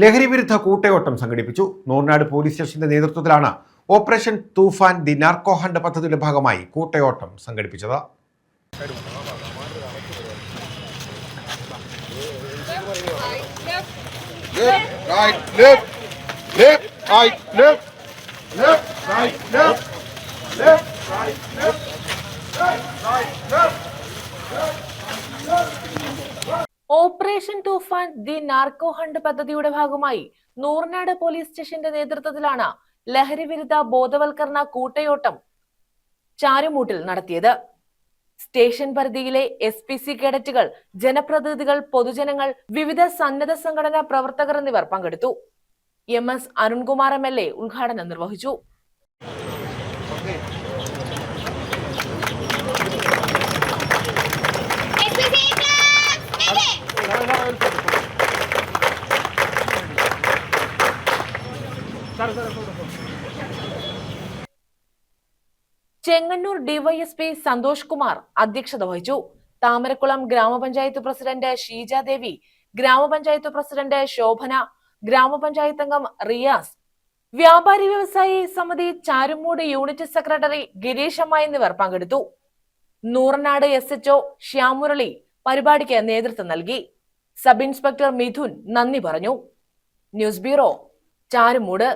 ലഹരി വിരുദ്ധ കൂട്ടയോട്ടം സംഘടിപ്പിച്ചു. നൂർനാട് പോലീസ് സ്റ്റേഷന്റെ നേതൃത്വത്തിലാണ് operation Toofan the narco hunt പദ്ധതിയുടെ ഭാഗമായി കൂട്ടയോട്ടം സംഘടിപ്പിച്ചത്. Operation Toofan the narco hunt പദ്ധതിയുടെ ഭാഗമായി നൂർനാട് പോലീസ് സ്റ്റേഷന്റെ നേതൃത്വത്തിലാണ് ലഹരി വിരുദ്ധ ബോധവൽക്കരണ കൂട്ടയോട്ടം ചാരുമൂട്ടിൽ നടത്തിയത്. സ്റ്റേഷൻ പരിധിയിലെ SPC കേഡറ്റുകൾ, ജനപ്രതിനിധികൾ, പൊതുജനങ്ങൾ, വിവിധ സന്നദ്ധ സംഘടനാ പ്രവർത്തകർ എന്നിവർ പങ്കെടുത്തു. MS അരുൺകുമാർ MLA ഉദ്ഘാടനം നിർവഹിച്ചു. ചെങ്ങന്നൂർ DYSP സന്തോഷ് കുമാർ അധ്യക്ഷത വഹിച്ചു. താമരക്കുളം ഗ്രാമപഞ്ചായത്ത് പ്രസിഡന്റ് ഷീജാദേവി, ഗ്രാമപഞ്ചായത്ത് പ്രസിഡന്റ് ശോഭന, ഗ്രാമപഞ്ചായത്ത് അംഗം റിയാസ്, വ്യാപാരി വ്യവസായി സമിതി ചാരുമൂട് യൂണിറ്റ് സെക്രട്ടറി ഗിരീഷ് അമ്മ എന്നിവർ പങ്കെടുത്തു. നൂർനാട് SHO ശ്യാമുരളി പരിപാടിക്ക് നേതൃത്വം നൽകി. സബ് ഇൻസ്പെക്ടർ മിഥുൻ നന്ദി പറഞ്ഞു. News bureau, Charummood.